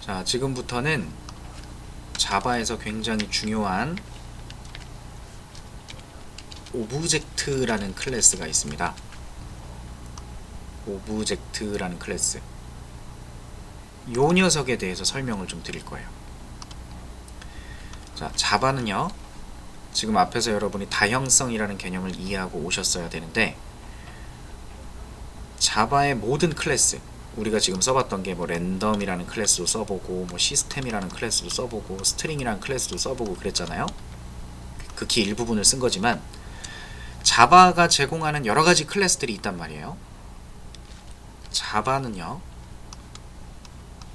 자, 지금부터는 자바에서 굉장히 중요한 오브젝트라는 클래스가 있습니다. 오브젝트라는 클래스. 요 녀석에 대해서 설명을 좀 드릴 거예요. 자, 자바는요, 지금 앞에서 여러분이 다형성이라는 개념을 이해하고 오셨어야 되는데, 자바의 모든 클래스, 우리가 지금 써봤던 게 뭐 랜덤이라는 클래스도 써보고, 뭐 시스템이라는 클래스도 써보고, 스트링이라는 클래스도 써보고 그랬잖아요. 극히 일부분을 쓴 거지만 자바가 제공하는 여러 가지 클래스들이 있단 말이에요. 자바는요,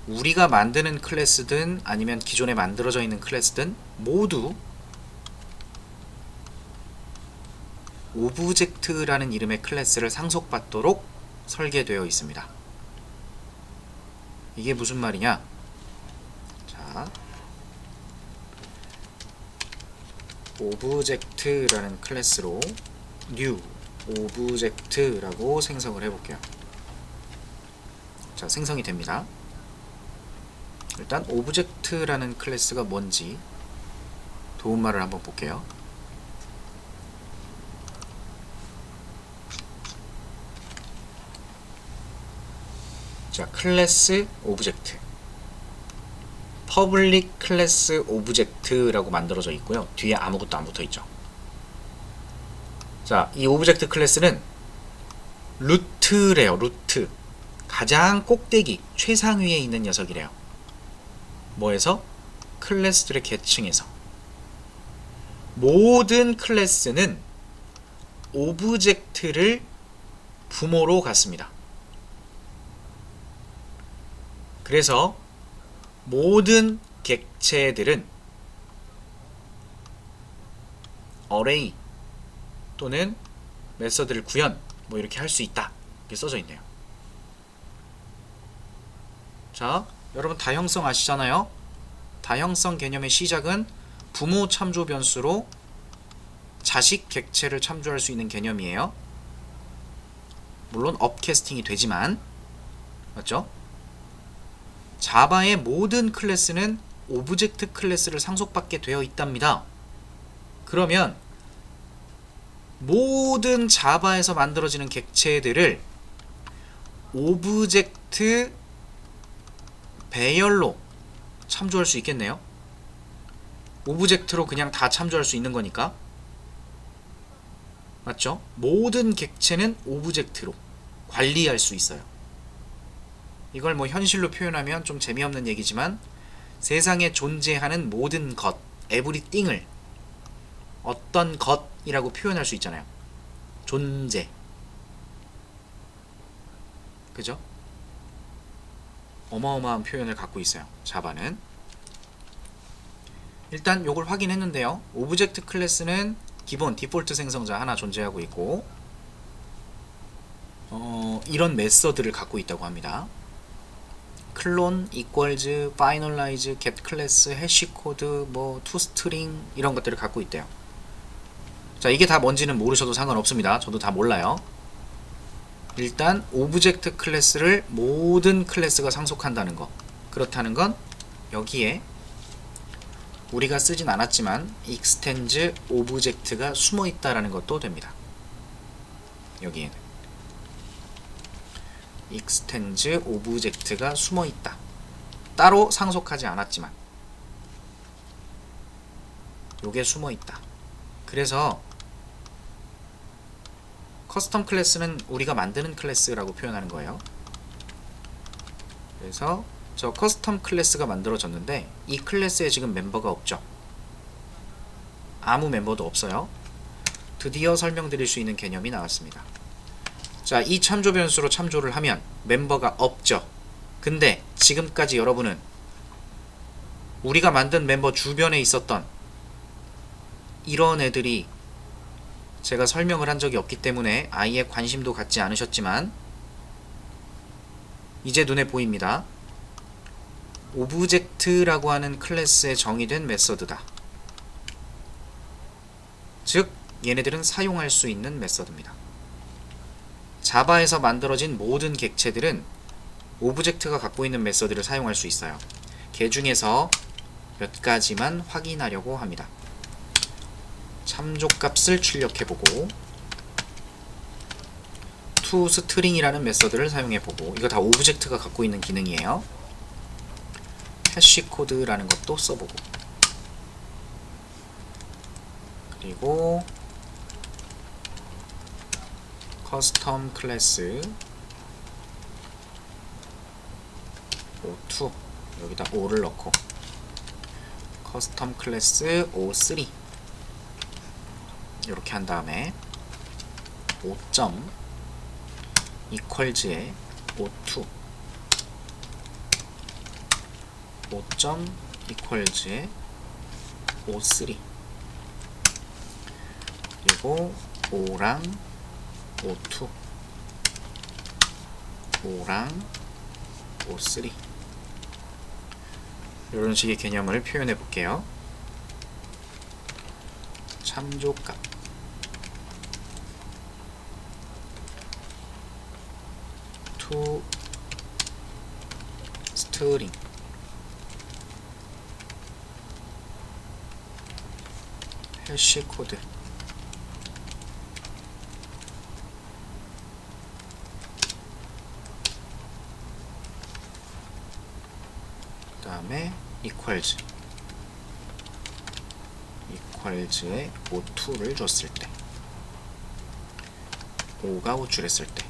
우리가 만드는 클래스든 아니면 기존에 만들어져 있는 클래스든 모두 오브젝트라는 이름의 클래스를 상속받도록 설계되어 있습니다. 이게 무슨 말이냐? 자, 오브젝트라는 클래스로 new 오브젝트라고 생성을 해볼게요. 자, 생성이 됩니다. 일단 오브젝트라는 클래스가 뭔지 도움말을 한번 볼게요. 자, 클래스 오브젝트, 퍼블릭 클래스 오브젝트라고 만들어져 있고요. 뒤에 아무것도 안 붙어 있죠. 자, 이 오브젝트 클래스는 루트래요. 루트, 가장 꼭대기 최상위에 있는 녀석이래요. 뭐에서? 클래스들의 계층에서. 모든 클래스는 오브젝트를 부모로 갖습니다. 그래서 모든 객체들은 어레이 또는 메서드를 구현 뭐 이렇게 할 수 있다, 이렇게 써져 있네요. 자, 여러분 다형성 아시잖아요? 다형성 개념의 시작은 부모 참조 변수로 자식 객체를 참조할 수 있는 개념이에요. 물론 업캐스팅이 되지만, 맞죠? 자바의 모든 클래스는 오브젝트 클래스를 상속받게 되어 있답니다. 그러면 모든 자바에서 만들어지는 객체들을 오브젝트 배열로 참조할 수 있겠네요. 오브젝트로 그냥 다 참조할 수 있는 거니까. 맞죠? 모든 객체는 오브젝트로 관리할 수 있어요. 이걸 뭐 현실로 표현하면 좀 재미없는 얘기지만, 세상에 존재하는 모든 것, everything을 어떤 것이라고 표현할 수 있잖아요. 존재. 그죠? 어마어마한 표현을 갖고 있어요, 자바는. 일단 요걸 확인했는데요. 오브젝트 클래스는 기본 디폴트 생성자 하나 존재하고 있고, 이런 메서드를 갖고 있다고 합니다. 클론, equals, finalize, get class, hash code, 뭐 toString 이런 것들을 갖고 있대요. 자, 이게 다 뭔지는 모르셔도 상관없습니다. 저도 다 몰라요. 일단 오브젝트 클래스를 모든 클래스가 상속한다는 거, 그렇다는 건 여기에 우리가 쓰진 않았지만 extends 오브젝트가 숨어 있다라는 것도 됩니다. 여기에는 extends 오브젝트가 숨어 있다. 따로 상속하지 않았지만 요게 숨어 있다. 그래서 커스텀 클래스는 우리가 만드는 클래스라고 표현하는 거예요. 그래서 저 커스텀 클래스가 만들어졌는데 이 클래스에 지금 멤버가 없죠. 아무 멤버도 없어요. 드디어 설명드릴 수 있는 개념이 나왔습니다. 자, 이 참조 변수로 참조를 하면 멤버가 없죠. 근데 지금까지 여러분은 우리가 만든 멤버 주변에 있었던 이런 애들이, 제가 설명을 한 적이 없기 때문에 아예 관심도 갖지 않으셨지만 이제 눈에 보입니다. 오브젝트라고 하는 클래스에 정의된 메서드다. 즉 얘네들은 사용할 수 있는 메서드입니다. 자바에서 만들어진 모든 객체들은 오브젝트가 갖고 있는 메서드를 사용할 수 있어요. 걔 중에서 몇 가지만 확인하려고 합니다. 참조값을 출력해보고 toString이라는 메서드를 사용해보고, 이거 다 오브젝트가 갖고 있는 기능이에요. 해시코드라는 것도 써보고, 그리고 커스텀 클래스 O2 여기다 O를 넣고 커스텀 클래스 O3 이렇게 한 다음에 5점 equals에 O2 5점 equals에 O3 그리고 O랑 O2 O랑 O3 이런 식의 개념을 표현해 볼게요. 참조값 toString 해시코드 그 다음에 equals에 O2를 줬을 때, O가 호출했을 때,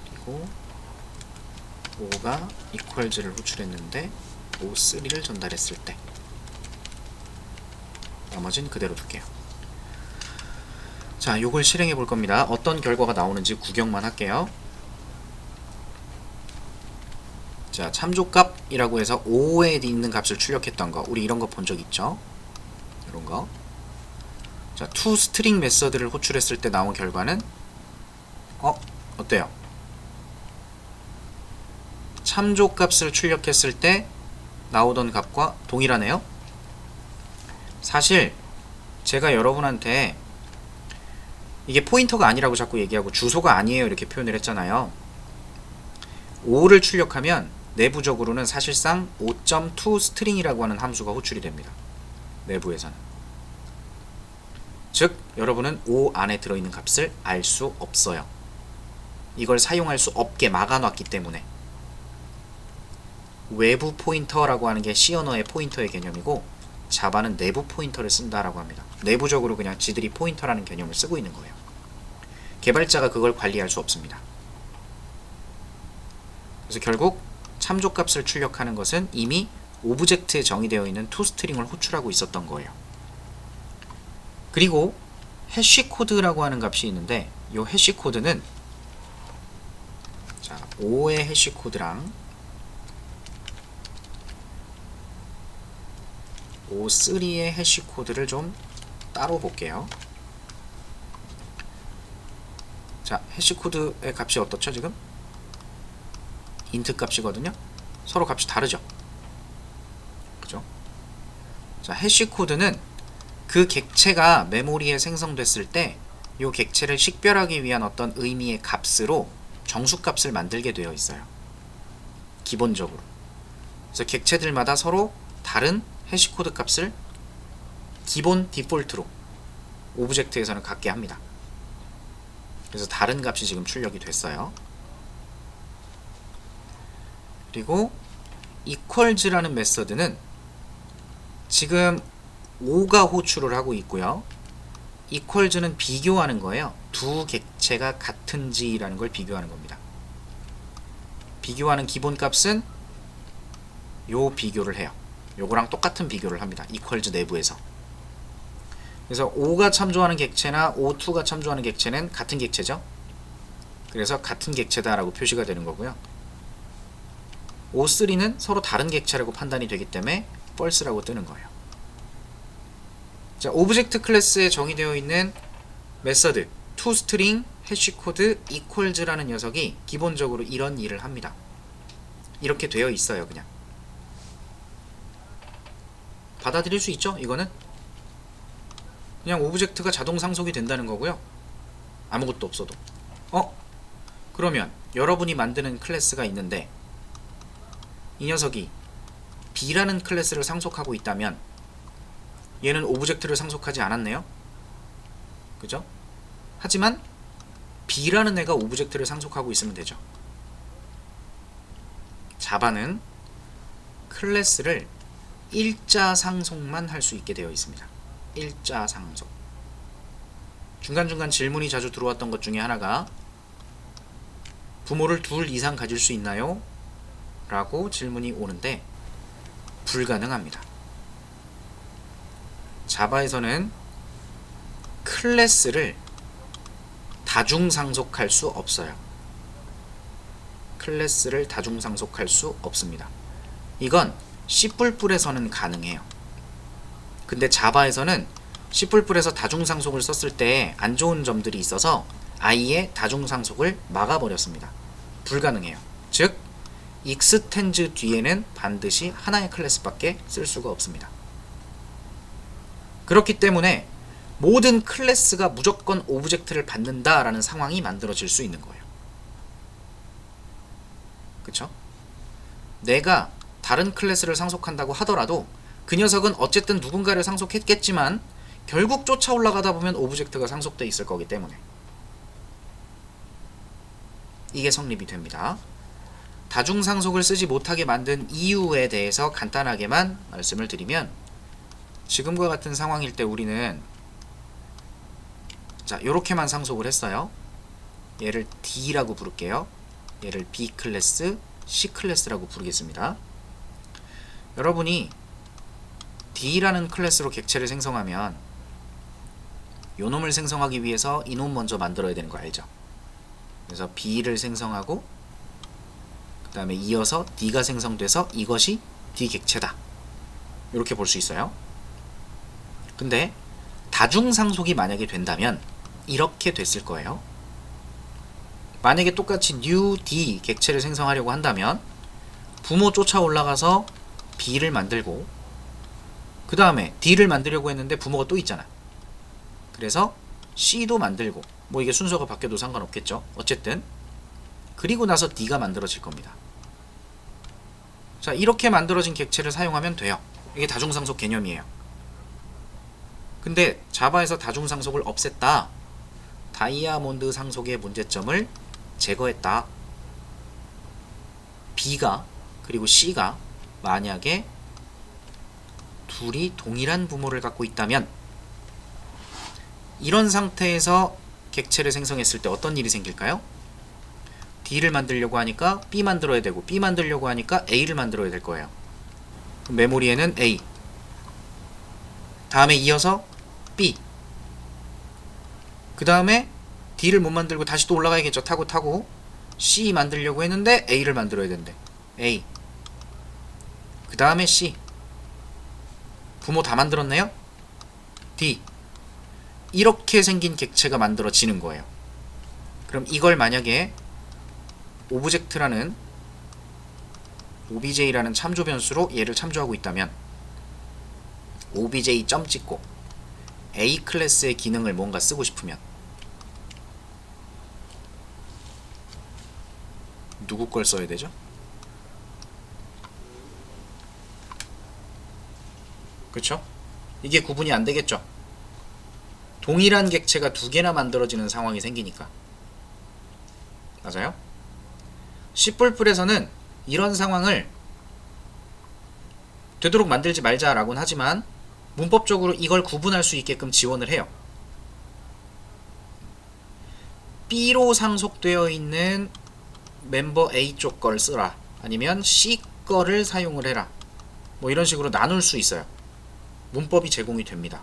그리고 O가 equals를 호출했는데 O3를 전달했을 때, 나머지는 그대로 둘게요. 자, 요걸 실행해 볼 겁니다. 어떤 결과가 나오는지 구경만 할게요. 자, 참조값이라고 해서 5에 있는 값을 출력했던 거, 우리 이런 거 본 적 있죠? 이런 거. 자, toString 메서드를 호출했을 때 나온 결과는 어때요? 참조값을 출력했을 때 나오던 값과 동일하네요. 사실 제가 여러분한테 이게 포인터가 아니라고 자꾸 얘기하고 주소가 아니에요 이렇게 표현을 했잖아요. 5를 출력하면 내부적으로는 사실상 5.toString이라고 하는 함수가 호출이 됩니다. 내부에서는. 즉 여러분은 5 안에 들어있는 값을 알 수 없어요. 이걸 사용할 수 없게 막아놨기 때문에. 외부 포인터라고 하는 게 C 언어의 포인터의 개념이고, 자바는 내부 포인터를 쓴다라고 합니다. 내부적으로 그냥 지들이 포인터라는 개념을 쓰고 있는 거예요. 개발자가 그걸 관리할 수 없습니다. 그래서 결국 참조값을 출력하는 것은 이미 오브젝트에 정의되어 있는 toString을 호출하고 있었던 거예요. 그리고 해시코드라고 하는 값이 있는데, 이 해시코드는 자, 5의 해시코드랑 O3의 해시코드를 좀 따로 볼게요. 자, 해시코드의 값이 어떻죠 지금? 인트 값이거든요. 서로 값이 다르죠. 그죠? 자, 해시코드는 그 객체가 메모리에 생성됐을 때 이 객체를 식별하기 위한 어떤 의미의 값으로 정수값을 만들게 되어 있어요. 기본적으로. 그래서 객체들마다 서로 다른 해시코드 값을 기본 디폴트로 오브젝트에서는 갖게 합니다. 그래서 다른 값이 지금 출력이 됐어요. 그리고 equals라는 메서드는 지금 5가 호출을 하고 있고요. equals는 비교하는 거예요. 두 객체가 같은지라는 걸 비교하는 겁니다. 비교하는 기본값은 요 비교를 해요. 요거랑 똑같은 비교를 합니다. equals 내부에서. 그래서 5가 참조하는 객체나 O2가 참조하는 객체는 같은 객체죠. 그래서 같은 객체다라고 표시가 되는 거고요. O3는 서로 다른 객체라고 판단이 되기 때문에 false라고 뜨는 거예요. 자, 오브젝트 클래스에 정의되어 있는 메서드 toString 해시코드 equals라는 녀석이 기본적으로 이런 일을 합니다. 이렇게 되어 있어요. 그냥 받아들일 수 있죠? 이거는 그냥 오브젝트가 자동 상속이 된다는 거고요. 아무것도 없어도. 그러면 여러분이 만드는 클래스가 있는데 이 녀석이 B라는 클래스를 상속하고 있다면 얘는 오브젝트를 상속하지 않았네요. 그죠? 하지만 B라는 애가 오브젝트를 상속하고 있으면 되죠. 자바는 클래스를 일자 상속만 할 수 있게 되어 있습니다. 일자 상속. 중간중간 질문이 자주 들어왔던 것 중에 하나가 부모를 둘 이상 가질 수 있나요? 라고 질문이 오는데 불가능합니다. 자바에서는 클래스를 다중상속할 수 없어요. 클래스를 다중상속할 수 없습니다. 이건 C++에서는 가능해요. 근데 자바에서는 C++에서 다중상속을 썼을 때 안 좋은 점들이 있어서 아예 다중상속을 막아버렸습니다. 불가능해요. 즉 익스텐즈 뒤에는 반드시 하나의 클래스밖에 쓸 수가 없습니다. 그렇기 때문에 모든 클래스가 무조건 오브젝트를 받는다라는 상황이 만들어질 수 있는 거예요. 그쵸? 내가 다른 클래스를 상속한다고 하더라도 그 녀석은 어쨌든 누군가를 상속했겠지만 결국 쫓아 올라가다 보면 오브젝트가 상속돼 있을 거기 때문에 이게 성립이 됩니다. 다중상속을 쓰지 못하게 만든 이유에 대해서 간단하게만 말씀을 드리면 지금과 같은 상황일 때 우리는 자 요렇게만 상속을 했어요. 얘를 D라고 부를게요. 얘를 B 클래스, C 클래스라고 부르겠습니다. 여러분이 D라는 클래스로 객체를 생성하면 요놈을 생성하기 위해서 이놈 먼저 만들어야 되는 거 알죠? 그래서 B를 생성하고 그 다음에 이어서 D가 생성돼서 이것이 D 객체다. 이렇게 볼 수 있어요. 근데 다중상속이 만약에 된다면 이렇게 됐을 거예요. 만약에 똑같이 new D 객체를 생성하려고 한다면 부모 쫓아 올라가서 B를 만들고 그 다음에 D를 만들려고 했는데 부모가 또 있잖아. 그래서 C도 만들고 뭐 이게 순서가 바뀌어도 상관없겠죠. 어쨌든 그리고 나서 D가 만들어질 겁니다. 자 이렇게 만들어진 객체를 사용하면 돼요. 이게 다중상속 개념이에요. 근데 자바에서 다중상속을 없앴다. 다이아몬드 상속의 문제점을 제거했다. B가 그리고 C가 만약에 둘이 동일한 부모를 갖고 있다면 이런 상태에서 객체를 생성했을 때 어떤 일이 생길까요? D를 만들려고 하니까 B 만들어야 되고 B 만들려고 하니까 A를 만들어야 될 거예요. 그럼 메모리에는 A 다음에 이어서 B 그 다음에 D를 못 만들고 다시 또 올라가야겠죠. 타고 C 만들려고 했는데 A를 만들어야 된대. A 그 다음에 C 부모 다 만들었네요. D 이렇게 생긴 객체가 만들어지는 거예요. 그럼 이걸 만약에 오브젝트라는 OBJ라는 참조 변수로 얘를 참조하고 있다면 OBJ 점 찍고 A 클래스의 기능을 뭔가 쓰고 싶으면 누구 걸 써야 되죠? 그쵸? 이게 구분이 안 되겠죠? 동일한 객체가 두 개나 만들어지는 상황이 생기니까. 맞아요? C++에서는 이런 상황을 되도록 만들지 말자라고는 하지만 문법적으로 이걸 구분할 수 있게끔 지원을 해요. B로 상속되어 있는 멤버 A 쪽 걸 쓰라. 아니면 C 거를 사용을 해라. 뭐 이런 식으로 나눌 수 있어요. 문법이 제공이 됩니다.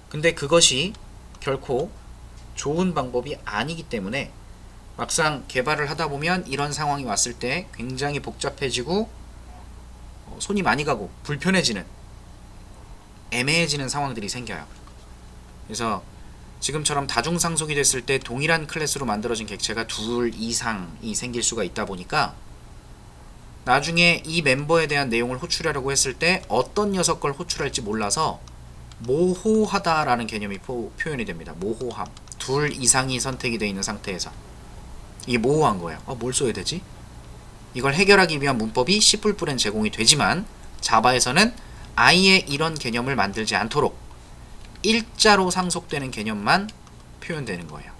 근데 그것이 결코 좋은 방법이 아니기 때문에 막상 개발을 하다 보면 이런 상황이 왔을 때 굉장히 복잡해지고 손이 많이 가고 불편해지는 애매해지는 상황들이 생겨요. 그래서 지금처럼 다중상속이 됐을 때 동일한 클래스로 만들어진 객체가 둘 이상이 생길 수가 있다 보니까 나중에 이 멤버에 대한 내용을 호출하려고 했을 때 어떤 녀석 걸 호출할지 몰라서 모호하다라는 개념이 표현이 됩니다. 모호함. 둘 이상이 선택이 되어 있는 상태에서 이게 모호한 거예요. 뭘 써야 되지? 이걸 해결하기 위한 문법이 C++엔 제공이 되지만 자바에서는 아예 이런 개념을 만들지 않도록 일자로 상속되는 개념만 표현되는 거예요.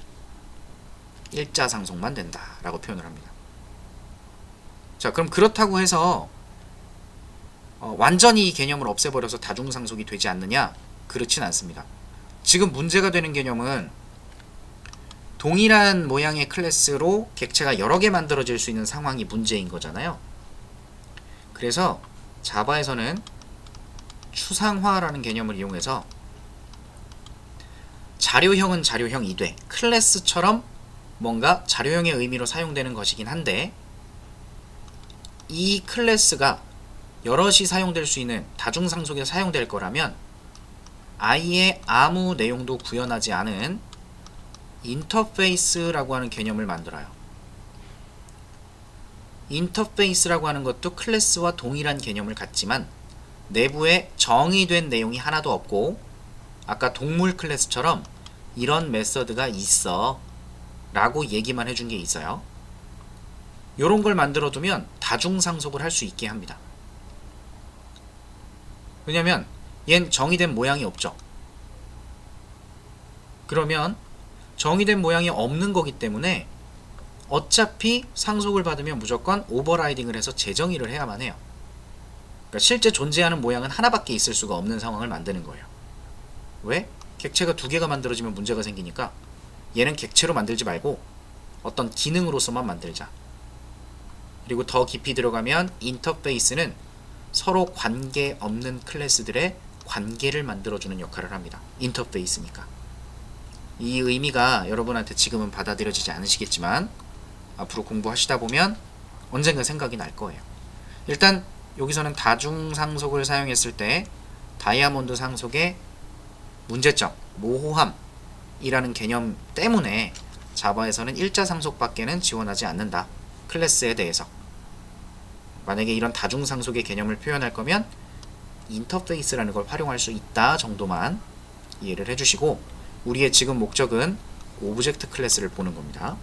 일자 상속만 된다 라고 표현을 합니다. 자, 그럼 그렇다고 해서 완전히 이 개념을 없애버려서 다중상속이 되지 않느냐? 그렇진 않습니다. 지금 문제가 되는 개념은 동일한 모양의 클래스로 객체가 여러 개 만들어질 수 있는 상황이 문제인 거잖아요. 그래서 자바에서는 추상화라는 개념을 이용해서 자료형은 자료형이 돼 클래스처럼 뭔가 자료형의 의미로 사용되는 것이긴 한데 이 클래스가 여럿이 사용될 수 있는 다중상속에 사용될 거라면 아예 아무 내용도 구현하지 않은 인터페이스라고 하는 개념을 만들어요. 인터페이스라고 하는 것도 클래스와 동일한 개념을 갖지만 내부에 정의된 내용이 하나도 없고 아까 동물 클래스처럼 이런 메서드가 있어 라고 얘기만 해준 게 있어요. 요런 걸 만들어 두면 다중상속을 할 수 있게 합니다. 왜냐면 얜 정의된 모양이 없죠. 그러면 정의된 모양이 없는 거기 때문에 어차피 상속을 받으면 무조건 오버라이딩을 해서 재정의를 해야만 해요. 그러니까 실제 존재하는 모양은 하나밖에 있을 수가 없는 상황을 만드는 거예요. 왜? 객체가 두 개가 만들어지면 문제가 생기니까 얘는 객체로 만들지 말고 어떤 기능으로서만 만들자. 그리고 더 깊이 들어가면 인터페이스는 서로 관계없는 클래스들의 관계를 만들어주는 역할을 합니다. 인터페이스니까. 이 의미가 여러분한테 지금은 받아들여지지 않으시겠지만 앞으로 공부하시다 보면 언젠가 생각이 날 거예요. 일단 여기서는 다중상속을 사용했을 때 다이아몬드 상속의 문제점, 모호함이라는 개념 때문에 자바에서는 일자상속밖에는 지원하지 않는다. 클래스에 대해서. 만약에 이런 다중상속의 개념을 표현할 거면 인터페이스라는 걸 활용할 수 있다 정도만 이해를 해주시고 우리의 지금 목적은 오브젝트 클래스를 보는 겁니다.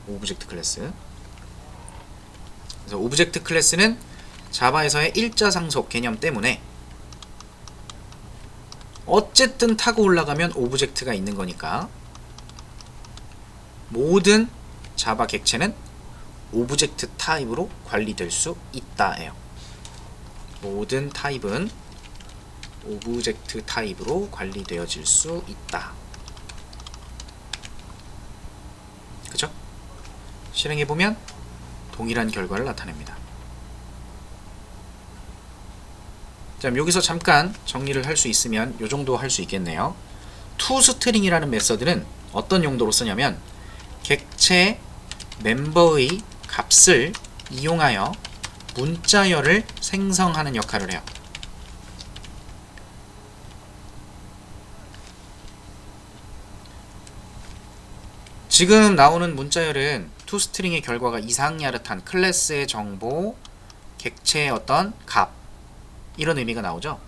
오브젝트 클래스. 그래서 오브젝트 클래스는 자바에서의 일자상속 개념 때문에 어쨌든 타고 올라가면 오브젝트가 있는 거니까 모든 자바 객체는 오브젝트 타입으로 관리될 수 있다예요. 모든 타입은 오브젝트 타입으로 관리되어질 수 있다. 그죠? 실행해보면 동일한 결과를 나타냅니다. 자, 여기서 잠깐 정리를 할 수 있으면 이 정도 할 수 있겠네요. toString이라는 메서드는 어떤 용도로 쓰냐면 객체 멤버의 값을 이용하여 문자열을 생성하는 역할을 해요. 지금 나오는 문자열은 toString의 결과가 이상야릇한 클래스의 정보, 객체의 어떤 값 이런 의미가 나오죠.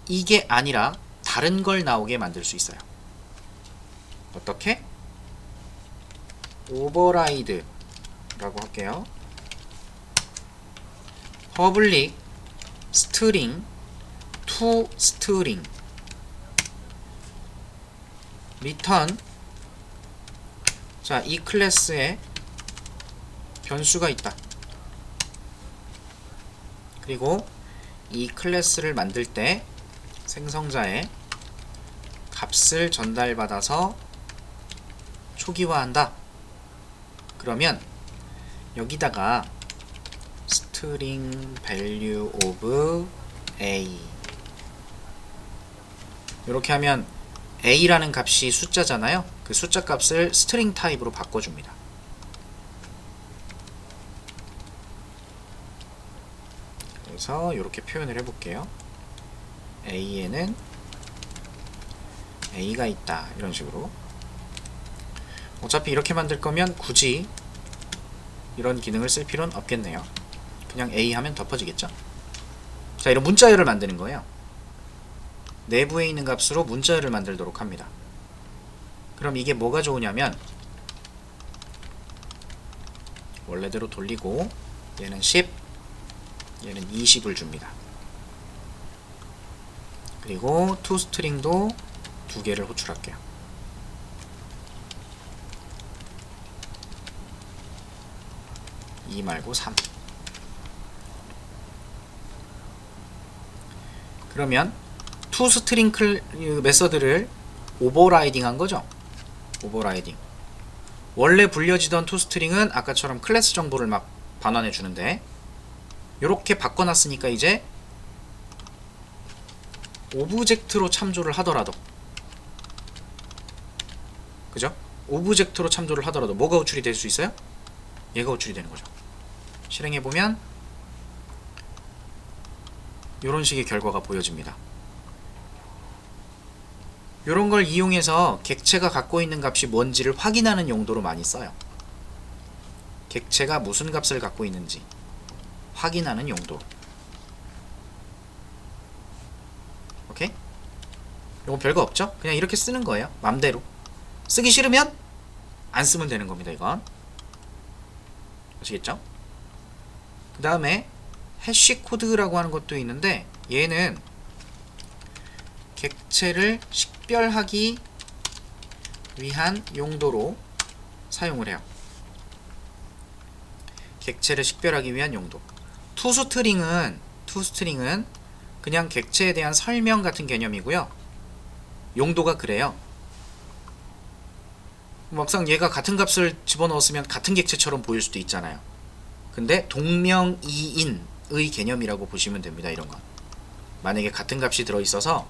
이게 아니라 다른 걸 나오게 만들 수 있어요. 어떻게? 오버라이드 라고 할게요. public string to string return. 자, 이 클래스에 변수가 있다. 그리고 이 클래스를 만들 때 생성자의 값을 전달받아서 초기화한다. 그러면 여기다가 string value of a 이렇게 하면 a라는 값이 숫자잖아요. 그 숫자 값을 string 타입으로 바꿔줍니다. 그래서 이렇게 표현을 해볼게요. a에는 a가 있다. 이런 식으로. 어차피 이렇게 만들 거면 굳이 이런 기능을 쓸 필요는 없겠네요. 그냥 A 하면 덮어지겠죠. 자, 이런 문자열을 만드는 거예요. 내부에 있는 값으로 문자열을 만들도록 합니다. 그럼 이게 뭐가 좋으냐면 원래대로 돌리고 얘는 10, 얘는 20을 줍니다. 그리고 toString도 두 개를 호출할게요. 이 말고 3. 그러면 toString 메서드를 오버라이딩 한 거죠. 오버라이딩. 원래 불려지던 toString은 아까처럼 클래스 정보를 막 반환해 주는데 이렇게 바꿔놨으니까 이제 오브젝트로 참조를 하더라도, 그죠? 오브젝트로 참조를 하더라도 뭐가 호출이 될 수 있어요? 얘가 호출이 되는 거죠. 실행해보면 이런 식의 결과가 보여집니다. 이런 걸 이용해서 객체가 갖고 있는 값이 뭔지를 확인하는 용도로 많이 써요. 객체가 무슨 값을 갖고 있는지 확인하는 용도로. 오케이? 이거 별거 없죠? 그냥 이렇게 쓰는 거예요. 맘대로. 쓰기 싫으면 안 쓰면 되는 겁니다. 이건. 아시겠죠? 그 다음에 해시 코드라고 하는 것도 있는데 얘는 객체를 식별하기 위한 용도로 사용을 해요. 객체를 식별하기 위한 용도. toString은 그냥 객체에 대한 설명 같은 개념이고요. 용도가 그래요. 막상 얘가 같은 값을 집어넣었으면 같은 객체처럼 보일 수도 있잖아요. 근데 동명이인의 개념이라고 보시면 됩니다. 이런 건. 만약에 같은 값이 들어있어서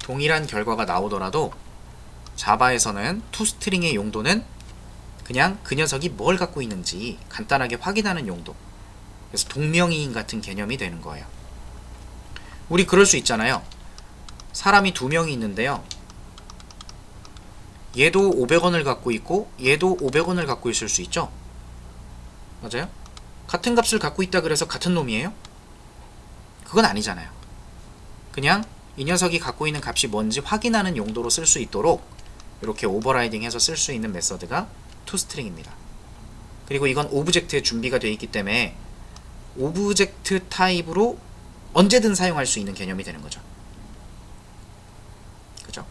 동일한 결과가 나오더라도 자바에서는 toString의 용도는 그냥 그 녀석이 뭘 갖고 있는지 간단하게 확인하는 용도. 그래서 동명이인 같은 개념이 되는 거예요. 우리 그럴 수 있잖아요. 사람이 두 명이 있는데요. 얘도 500원을 갖고 있고 얘도 500원을 갖고 있을 수 있죠. 맞아요? 같은 값을 갖고 있다 그래서 같은 놈이에요? 그건 아니잖아요. 그냥 이 녀석이 갖고 있는 값이 뭔지 확인하는 용도로 쓸 수 있도록 이렇게 오버라이딩해서 쓸 수 있는 메서드가 toString입니다. 그리고 이건 오브젝트에 준비가 되어 있기 때문에 오브젝트 타입으로 언제든 사용할 수 있는 개념이 되는 거죠. 그죠?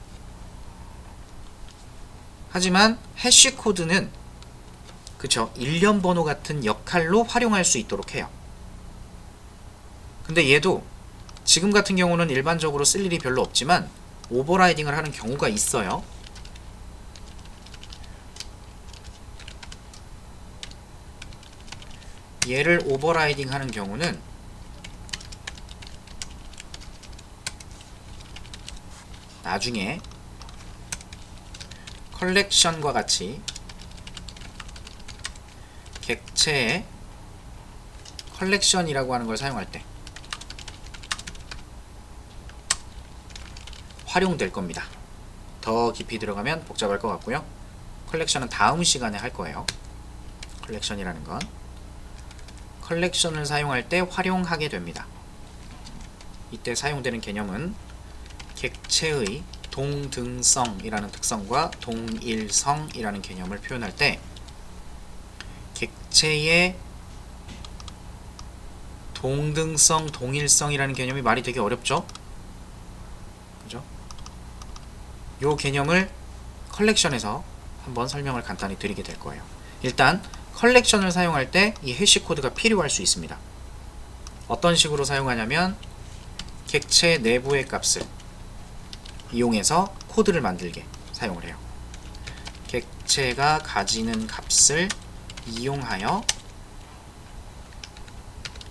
하지만 해시 코드는 그쵸? 일련 번호 같은 역할로 활용할 수 있도록 해요. 근데 얘도 지금 같은 경우는 일반적으로 쓸 일이 별로 없지만 오버라이딩을 하는 경우가 있어요. 얘를 오버라이딩 하는 경우는 나중에 컬렉션과 같이 객체의 컬렉션이라고 하는 걸 사용할 때 활용될 겁니다. 더 깊이 들어가면 복잡할 것 같고요. 컬렉션은 다음 시간에 할 거예요. 컬렉션이라는 건 컬렉션을 사용할 때 활용하게 됩니다. 이때 사용되는 개념은 객체의 동등성이라는 특성과 동일성이라는 개념을 표현할 때 객체의 동등성, 동일성이라는 개념이 말이 되게 어렵죠? 그죠? 요 개념을 컬렉션에서 한번 설명을 간단히 드리게 될 거예요. 일단 컬렉션을 사용할 때 이 해시 코드가 필요할 수 있습니다. 어떤 식으로 사용하냐면 객체 내부의 값을 이용해서 코드를 만들게 사용을 해요. 객체가 가지는 값을 이용하여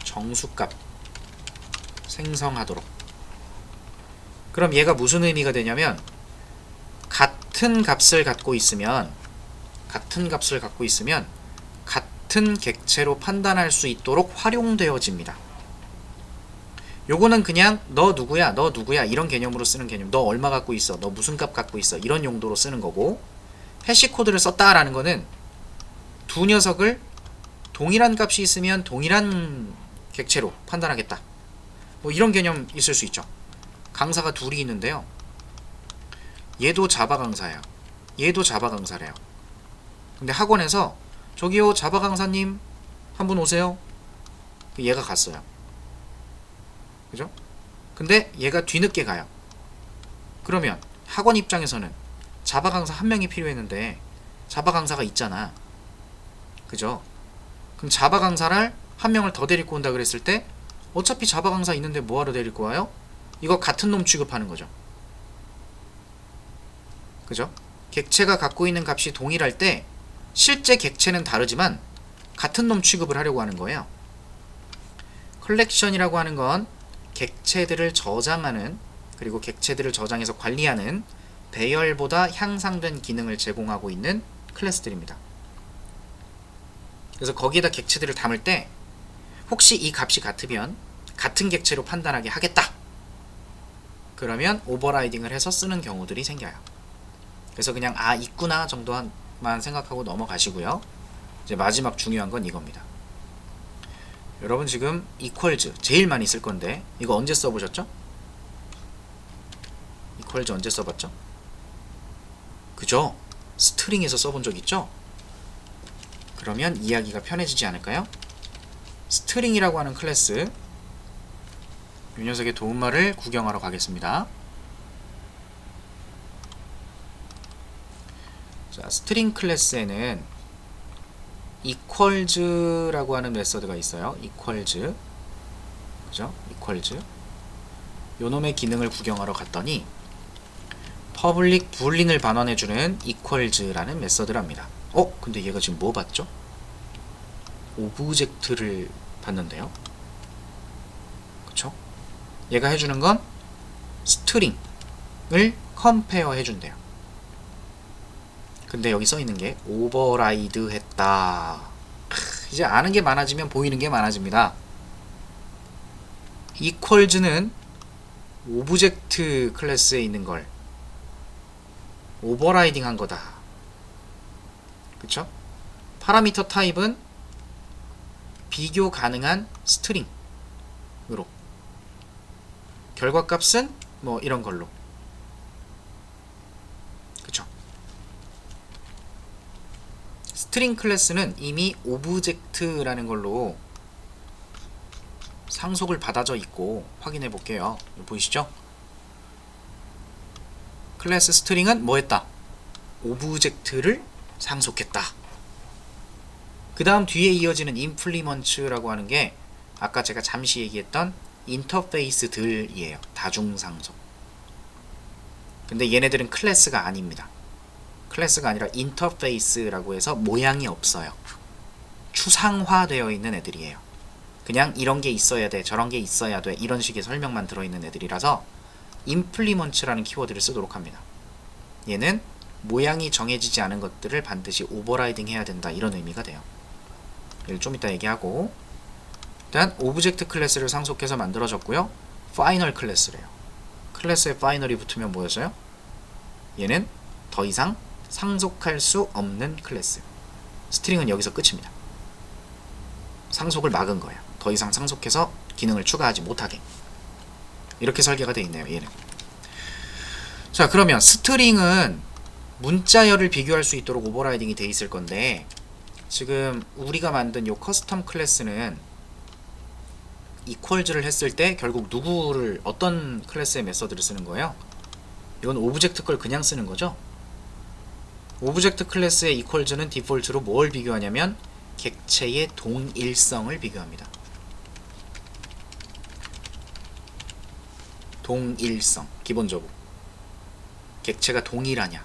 정수값 생성하도록. 그럼 얘가 무슨 의미가 되냐면 같은 값을 갖고 있으면 같은 객체로 판단할 수 있도록 활용되어집니다. 요거는 그냥 너 누구야 이런 개념으로 쓰는 개념. 너 얼마 갖고 있어, 너 무슨 값 갖고 있어, 이런 용도로 쓰는 거고, 해시 코드를 썼다라는 거는 두 녀석을 동일한 값이 있으면 동일한 객체로 판단하겠다, 뭐 이런 개념 있을 수 있죠. 강사가 둘이 있는데요. 얘도 자바 강사예요. 얘도 자바 강사래요. 근데 학원에서 저기요 자바 강사님 한 분 오세요. 얘가 갔어요. 그죠? 근데 얘가 뒤늦게 가요. 그러면 학원 입장에서는 자바 강사 한 명이 필요했는데 자바 강사가 있잖아. 그죠? 그럼 자바 강사를 한 명을 더 데리고 온다 그랬을 때 어차피 자바 강사 있는데 뭐하러 데리고 와요? 이거 같은 놈 취급하는 거죠. 그죠? 객체가 갖고 있는 값이 동일할 때 실제 객체는 다르지만 같은 놈 취급을 하려고 하는 거예요. 컬렉션이라고 하는 건 객체들을 저장하는, 그리고 객체들을 저장해서 관리하는 배열보다 향상된 기능을 제공하고 있는 클래스들입니다. 그래서 거기에다 객체들을 담을 때 혹시 이 값이 같으면 같은 객체로 판단하게 하겠다. 그러면 오버라이딩을 해서 쓰는 경우들이 생겨요. 그래서 그냥 아 있구나 정도만 생각하고 넘어가시고요. 이제 마지막 중요한 건 이겁니다. 여러분 지금 equals 제일 많이 쓸 건데 이거 언제 써보셨죠? equals 언제 써봤죠? 그죠? 스트링에서 써본 적 있죠? 그러면 이야기가 편해지지 않을까요? 스트링이라고 하는 클래스, 이 녀석의 도움말을 구경하러 가겠습니다. 자, 스트링 클래스에는 equals라고 하는 메서드가 있어요. equals, 그죠? equals. 요놈의 기능을 구경하러 갔더니 퍼블릭 불린을 반환해주는 equals라는 메서드랍니다. 근데 얘가 지금 뭐 봤죠? 오브젝트를 봤는데요. 그쵸? 얘가 해주는 건 스트링을 컴페어 해준대요. 근데 여기 써있는 게 오버라이드 했다. 이제 아는 게 많아지면 보이는 게 많아집니다. equals는 오브젝트 클래스에 있는 걸 오버라이딩 한 거다. 그쵸? 파라미터 타입은 비교 가능한 스트링으로, 결과값은 뭐 이런 걸로. 그쵸? 스트링 클래스는 이미 오브젝트라는 걸로 상속을 받아져 있고, 확인해 볼게요. 보이시죠? 클래스 스트링은 뭐 했다? 오브젝트를 상속했다. 그 다음 뒤에 이어지는 임플리먼츠라고 하는 게 아까 제가 잠시 얘기했던 인터페이스들이에요. 다중상속. 근데 얘네들은 클래스가 아닙니다. 클래스가 아니라 인터페이스라고 해서 모양이 없어요. 추상화되어 있는 애들이에요. 그냥 이런 게 있어야 돼, 저런 게 있어야 돼, 이런 식의 설명만 들어있는 애들이라서 임플리먼츠라는 키워드를 쓰도록 합니다. 얘는 모양이 정해지지 않은 것들을 반드시 오버라이딩 해야 된다, 이런 의미가 돼요. 이걸 좀 이따 얘기하고, 일단 오브젝트 클래스를 상속해서 만들어졌고요. 파이널 클래스래요. 클래스에 파이널이 붙으면 뭐였어요? 얘는 더 이상 상속할 수 없는 클래스. 스트링은 여기서 끝입니다. 상속을 막은 거예요. 더 이상 상속해서 기능을 추가하지 못하게. 이렇게 설계가 되어 있네요. 얘는. 자, 그러면 스트링은 문자열을 비교할 수 있도록 오버라이딩이 되어 있을 건데, 지금 우리가 만든 요 커스텀 클래스는 equals를 했을 때 결국 누구를, 어떤 클래스의 메서드를 쓰는 거예요? 이건 오브젝트 걸 그냥 쓰는 거죠. 오브젝트 클래스의 equals는 디폴트로 뭘 비교하냐면 객체의 동일성을 비교합니다. 동일성, 기본적으로 객체가 동일하냐,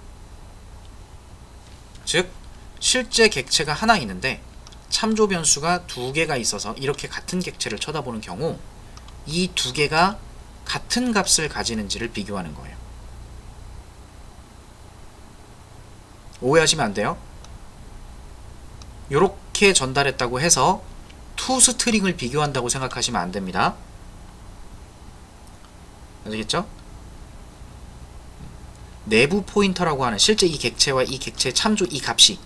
즉 실제 객체가 하나 있는데 참조 변수가 두 개가 있어서 이렇게 같은 객체를 쳐다보는 경우 이 두 개가 같은 값을 가지는지를 비교하는 거예요. 오해하시면 안 돼요. 요렇게 전달했다고 해서 투 스트링을 비교한다고 생각하시면 안 됩니다. 아시겠죠? 내부 포인터라고 하는 실제 이 객체와 이 객체의 참조 이 값이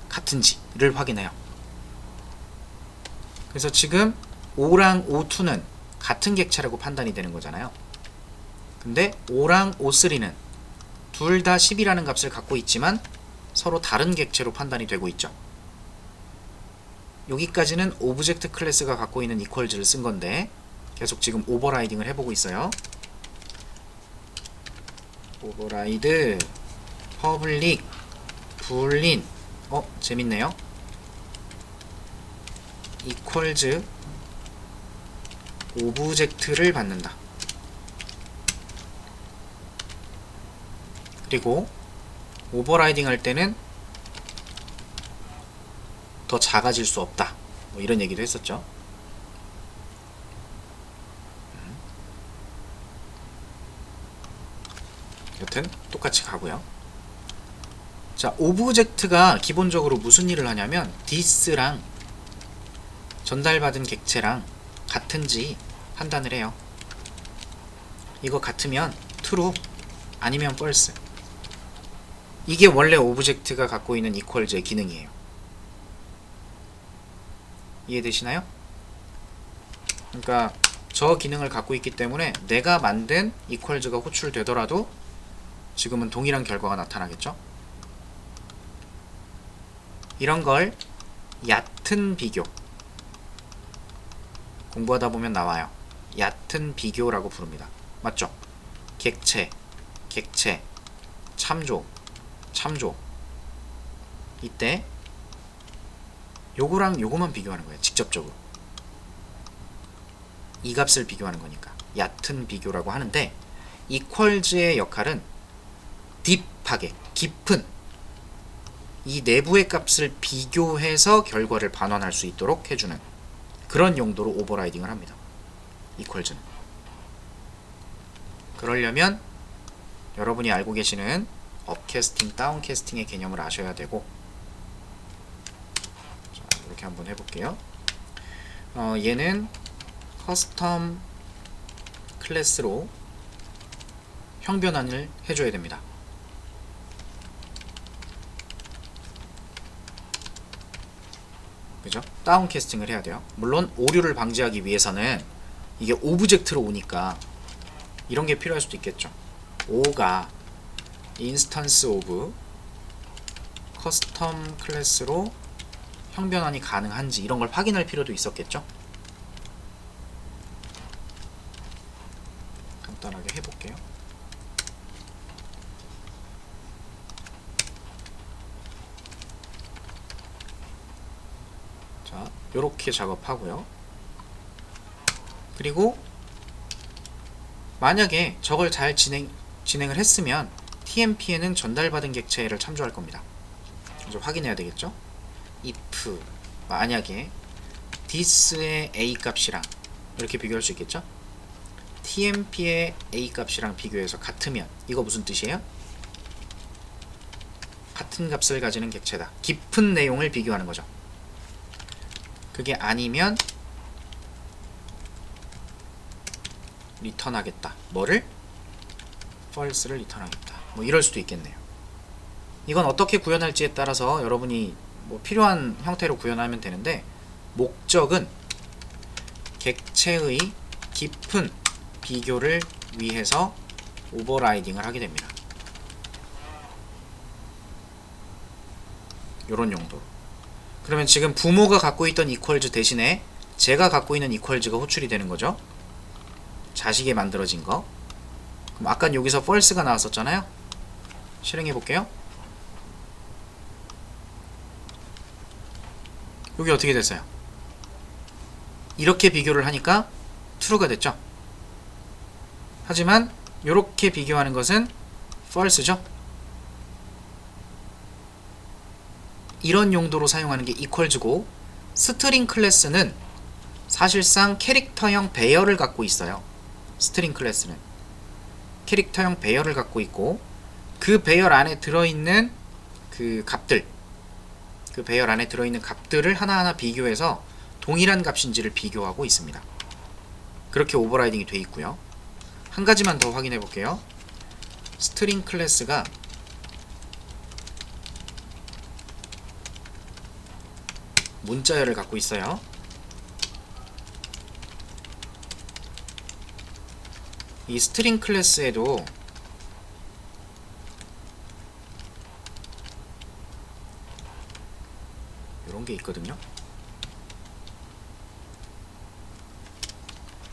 같은지를 확인해요. 그래서 지금 O랑 O2는 같은 객체라고 판단이 되는 거잖아요. 근데 O랑 O3는 둘 다 10이라는 값을 갖고 있지만 서로 다른 객체로 판단이 되고 있죠. 여기까지는 오브젝트 클래스가 갖고 있는 equals를 쓴 건데 계속 지금 오버라이딩을 해보고 있어요. 오버라이드 퍼블릭 불린 재밌네요. equals 오브젝트를 받는다. 그리고 오버라이딩 할 때는 더 작아질 수 없다. 뭐 이런 얘기도 했었죠. 여튼 똑같이 가고요. 자, 오브젝트가 기본적으로 무슨 일을 하냐면 this랑 전달받은 객체랑 같은지 판단을 해요. 이거 같으면 true, 아니면 false. 이게 원래 오브젝트가 갖고 있는 equals의 기능이에요. 이해되시나요? 그러니까 저 기능을 갖고 있기 때문에 내가 만든 equals가 호출되더라도 지금은 동일한 결과가 나타나겠죠? 이런 걸 얕은 비교, 공부하다 보면 나와요. 얕은 비교라고 부릅니다. 맞죠? 객체, 참조, 이때 요거랑 요거만 비교하는 거예요. 직접적으로 이 값을 비교하는 거니까 얕은 비교라고 하는데, equals의 역할은 딥하게, 깊은 이 내부의 값을 비교해서 결과를 반환할 수 있도록 해주는 그런 용도로 오버라이딩을 합니다. equals는. 그러려면 여러분이 알고 계시는 업캐스팅, 다운캐스팅의 개념을 아셔야 되고, 자, 이렇게 한번 해볼게요. 얘는 커스텀 클래스로 형변환을 해줘야 됩니다. 그죠? 다운캐스팅을 해야 돼요. 물론 오류를 방지하기 위해서는 이게 오브젝트로 오니까 이런 게 필요할 수도 있겠죠. O가 인스턴스 오브 커스텀 클래스로 형변환이 가능한지 이런 걸 확인할 필요도 있었겠죠. 간단하게 해볼게요. 자, 요렇게 작업하고요. 그리고 만약에 저걸 잘 진행을 했으면 TMP에는 전달받은 객체를 참조할 겁니다. 그래서 확인해야 되겠죠. if 만약에 this의 a 값이랑 이렇게 비교할 수 있겠죠. TMP의 a 값이랑 비교해서 같으면 이거 무슨 뜻이에요? 같은 값을 가지는 객체다. 깊은 내용을 비교하는 거죠. 그게 아니면 리턴하겠다. 뭐를? false를 리턴하겠다. 뭐 이럴 수도 있겠네요. 이건 어떻게 구현할지에 따라서 여러분이 뭐 필요한 형태로 구현하면 되는데, 목적은 객체의 깊은 비교를 위해서 오버라이딩을 하게 됩니다. 요런 용도로. 그러면 지금 부모가 갖고 있던 equals 대신에 제가 갖고 있는 equals가 호출이 되는 거죠. 자식에 만들어진 거. 그럼 아까 여기서 false가 나왔었잖아요. 실행해 볼게요. 여기 어떻게 됐어요? 이렇게 비교를 하니까 true가 됐죠. 하지만 이렇게 비교하는 것은 false죠. 이런 용도로 사용하는 게 equals고, 스트링 클래스는 사실상 캐릭터형 배열을 갖고 있어요. 스트링 클래스는 캐릭터형 배열을 갖고 있고, 그 배열 안에 들어있는 그 값들, 그 배열 안에 들어있는 값들을 하나하나 비교해서 동일한 값인지를 비교하고 있습니다. 그렇게 오버라이딩이 돼 있고요. 한 가지만 더 확인해 볼게요. 스트링 클래스가 문자열을 갖고 있어요. 이 스트링 클래스에도 이런 게 있거든요.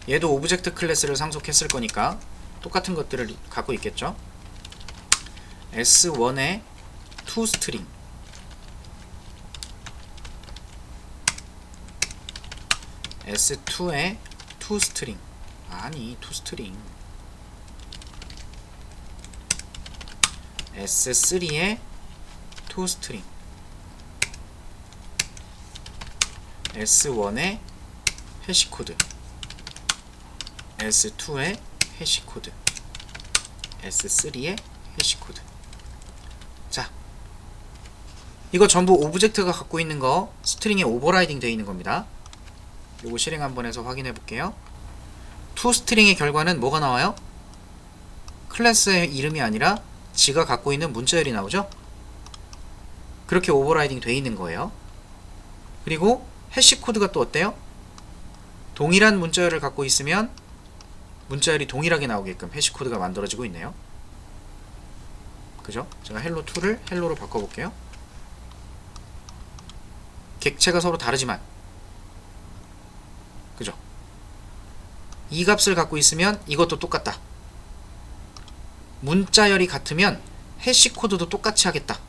얘도 오브젝트 클래스를 상속했을 거니까 똑같은 것들을 갖고 있겠죠. S1의 toString, S2의 toString, 아니 toString, S3의 toString, S1의 해시코드, S2의 해시코드, S3의 해시코드. 자, 이거 전부 오브젝트가 갖고 있는 거 스트링에 오버라이딩 되어 있는 겁니다. 요거 실행 한번 해서 확인해 볼게요. toString의 결과는 뭐가 나와요? 클래스의 이름이 아니라 지가 갖고 있는 문자열이 나오죠? 그렇게 오버라이딩 되어 있는 거예요. 그리고 해시코드가 또 어때요? 동일한 문자열을 갖고 있으면 문자열이 동일하게 나오게끔 해시코드가 만들어지고 있네요. 그죠? 제가 hello2를 hello로 바꿔볼게요. 객체가 서로 다르지만, 그죠? 이 값을 갖고 있으면 이것도 똑같다. 문자열이 같으면 해시코드도 똑같이 하겠다.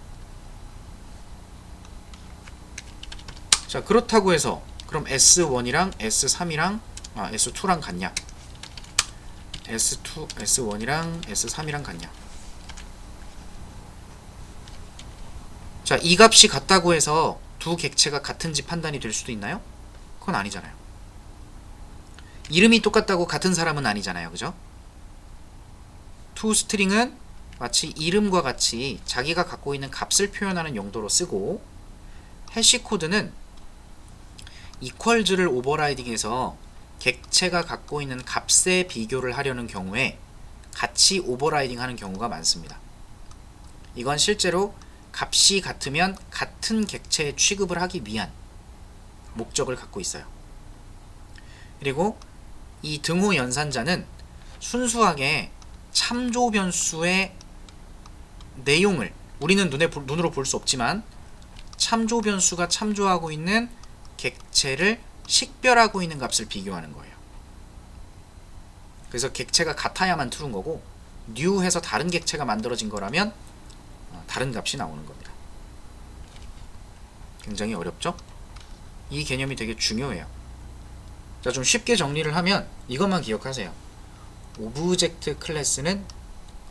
자, 그렇다고 해서 그럼 S1이랑 S3이랑 S2랑 같냐? S1이랑 S3이랑 같냐? 자, 이 값이 같다고 해서 두 객체가 같은지 판단이 될 수도 있나요? 그건 아니잖아요. 이름이 똑같다고 같은 사람은 아니잖아요. 그죠? toString은 마치 이름과 같이 자기가 갖고 있는 값을 표현하는 용도로 쓰고, 해시코드는 equals를 오버라이딩해서 객체가 갖고 있는 값에 비교를 하려는 경우에 같이 오버라이딩 하는 경우가 많습니다. 이건 실제로 값이 같으면 같은 객체에 취급을 하기 위한 목적을 갖고 있어요. 그리고 이 등호 연산자는 순수하게 참조 변수의 내용을 우리는 눈으로 볼 수 없지만 참조 변수가 참조하고 있는 객체를 식별하고 있는 값을 비교하는 거예요. 그래서 객체가 같아야만 true인 거고, new해서 다른 객체가 만들어진 거라면 다른 값이 나오는 겁니다. 굉장히 어렵죠? 이 개념이 되게 중요해요. 자, 좀 쉽게 정리를 하면 이것만 기억하세요. 오브젝트 클래스는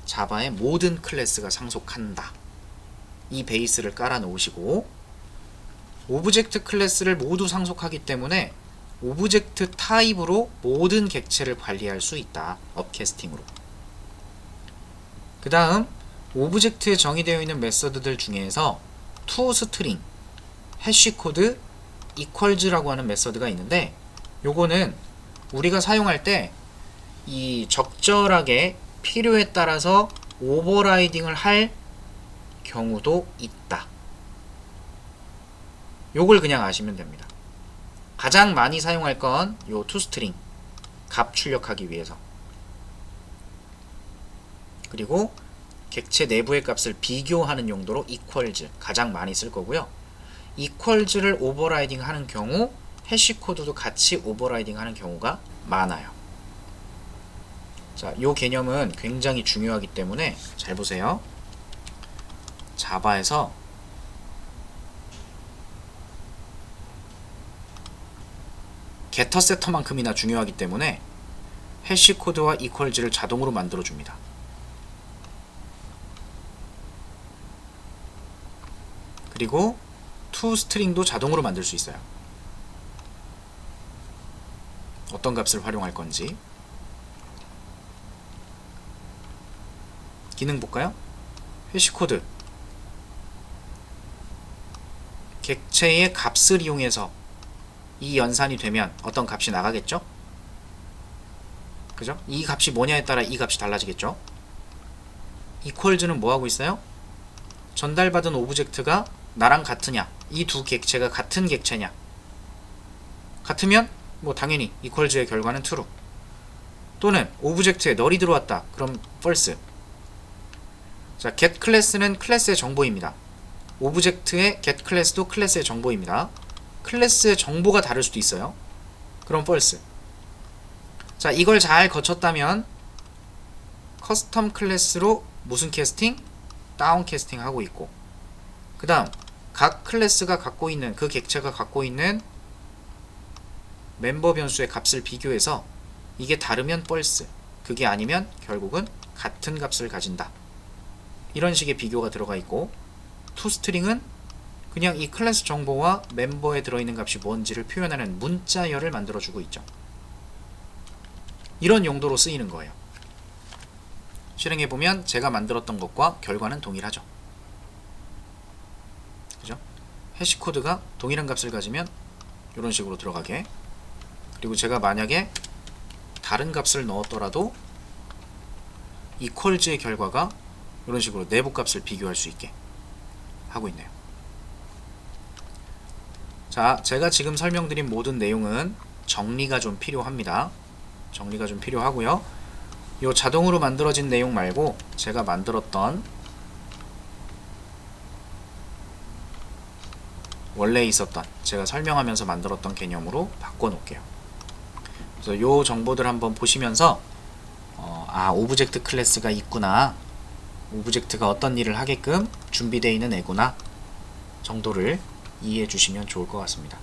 자바의 모든 클래스가 상속한다. 이 베이스를 깔아 놓으시고, 오브젝트 클래스를 모두 상속하기 때문에 오브젝트 타입으로 모든 객체를 관리할 수 있다. 업캐스팅으로. 그 다음 오브젝트에 정의되어 있는 메서드들 중에서 toString, 해시코드, equals라고 하는 메서드가 있는데, 요거는 우리가 사용할 때 이 적절하게 필요에 따라서 오버라이딩을 할 경우도 있다. 요걸 그냥 아시면 됩니다. 가장 많이 사용할 건 요 toString, 값 출력하기 위해서. 그리고 객체 내부의 값을 비교하는 용도로 equals 가장 많이 쓸 거고요. equals를 오버라이딩 하는 경우 해시코드도 같이 오버라이딩 하는 경우가 많아요. 자, 요 개념은 굉장히 중요하기 때문에 잘 보세요. 자바에서 getter setter만큼이나 중요하기 때문에 해시코드와 equals를 자동으로 만들어 줍니다. 그리고 toString도 자동으로 만들 수 있어요. 어떤 값을 활용할 건지. 기능 볼까요? 해시코드, 객체의 값을 이용해서 이 연산이 되면 어떤 값이 나가겠죠? 그죠? 이 값이 뭐냐에 따라 이 값이 달라지겠죠? equals는 뭐 하고 있어요? 전달받은 오브젝트가 나랑 같으냐, 이 두 객체가 같은 객체냐. 같으면 뭐 당연히 equals의 결과는 true. 또는 오브젝트에 널이 들어왔다. 그럼 false. 자, get 클래스는 클래스의 정보입니다. 오브젝트의 get 클래스도 클래스의 정보입니다. 클래스의 정보가 다를 수도 있어요. 그럼 false. 자, 이걸 잘 거쳤다면 커스텀 클래스로 무슨 캐스팅? 다운 캐스팅 하고 있고, 그 다음 각 클래스가 갖고 있는, 그 객체가 갖고 있는 멤버 변수의 값을 비교해서 이게 다르면 false, 그게 아니면 결국은 같은 값을 가진다. 이런 식의 비교가 들어가 있고, toString은 그냥 이 클래스 정보와 멤버에 들어있는 값이 뭔지를 표현하는 문자열을 만들어주고 있죠. 이런 용도로 쓰이는 거예요. 실행해보면 제가 만들었던 것과 결과는 동일하죠. 그죠? 해시코드가 동일한 값을 가지면 이런 식으로 들어가게, 그리고 제가 만약에 다른 값을 넣었더라도 equals의 결과가 이런 식으로 내부 값을 비교할 수 있게 하고 있네요. 자, 제가 지금 설명드린 모든 내용은 정리가 좀 필요합니다. 정리가 좀 필요하고요. 요 자동으로 만들어진 내용 말고 제가 만들었던, 원래 있었던, 제가 설명하면서 만들었던 개념으로 바꿔 놓을게요. 그래서 요 정보들 한번 보시면서 오브젝트 클래스가 있구나, 오브젝트가 어떤 일을 하게끔 준비되어 있는 애구나 정도를 이해해 주시면 좋을 것 같습니다.